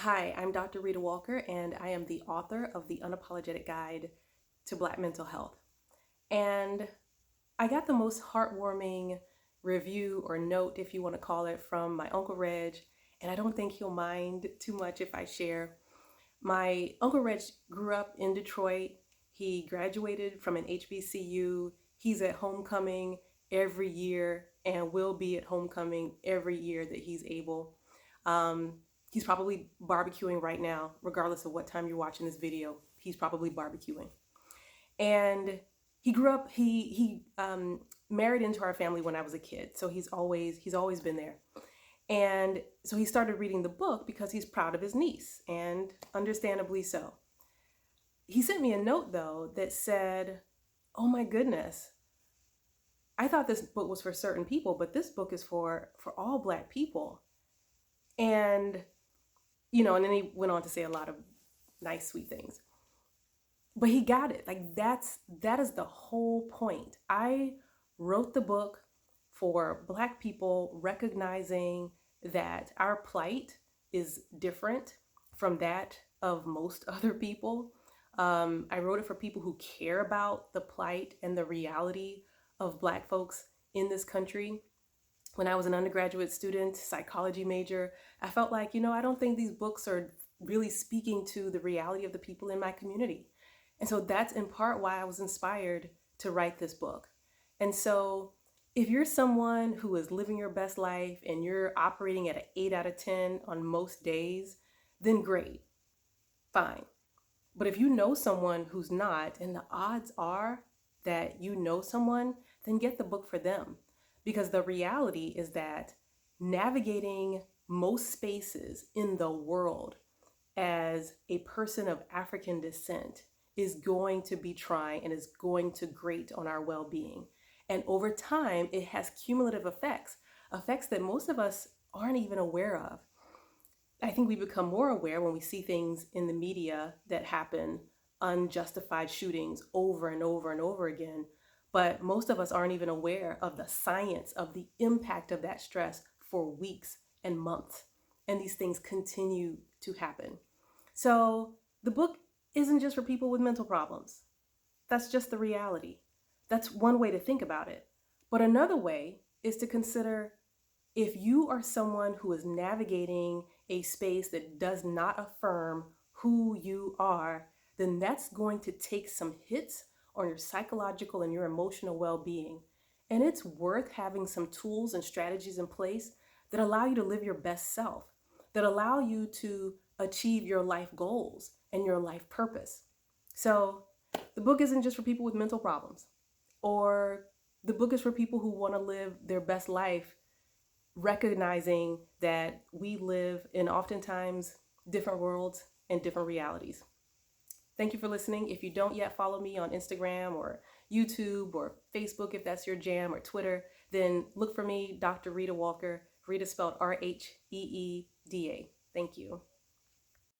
Hi, I'm Dr. Rita Walker, and I am the author of the Unapologetic Guide to Black Mental Health. And I got the most heartwarming review or note, if you want to call it, from my Uncle Reg, and I don't think he'll mind too much if I share. My Uncle Reg grew up in Detroit. He graduated from an HBCU. He's at homecoming every year and will be at homecoming every year that he's able. Um, he's probably barbecuing right now, regardless of what time you're watching this video. He's probably barbecuing. And he grew up. He married into our family when I was a kid, so he's always been there. And so he started reading the book because he's proud of his niece, and understandably so. He sent me a note though that said, "Oh my goodness, I thought this book was for certain people, but this book is for all Black people." And and then he went on to say a lot of nice, sweet things. But he got it. Like that is the whole point. I wrote the book for Black people, recognizing that our plight is different from that of most other people. I wrote it for people who care about the plight and the reality of Black folks in this country. When I was an undergraduate student, psychology major, I felt like, I don't think these books are really speaking to the reality of the people in my community. And so that's in part why I was inspired to write this book. And so if you're someone who is living your best life and you're operating at an 8 out of 10 on most days, then great, fine. But if you know someone who's not, and the odds are that you know someone, then get the book for them. Because the reality is that navigating most spaces in the world as a person of African descent is going to be trying and is going to grate on our well-being. And over time, it has cumulative effects that most of us aren't even aware of. I think we become more aware when we see things in the media that happen, unjustified shootings over and over and over again. But most of us aren't even aware of the science of the impact of that stress for weeks and months. And these things continue to happen. So the book isn't just for people with mental problems. That's just the reality. That's one way to think about it. But another way is to consider, if you are someone who is navigating a space that does not affirm who you are, then that's going to take some hits on your psychological and your emotional well-being. And it's worth having some tools and strategies in place that allow you to live your best self, that allow you to achieve your life goals and your life purpose. So the book isn't just for people with mental problems, or the book is for people who want to live their best life, recognizing that we live in oftentimes different worlds and different realities. Thank you for listening. If you don't yet follow me on Instagram or YouTube or Facebook, if that's your jam, or Twitter, then look for me, Dr. Rita Walker. Rita spelled Rheeda. Thank you.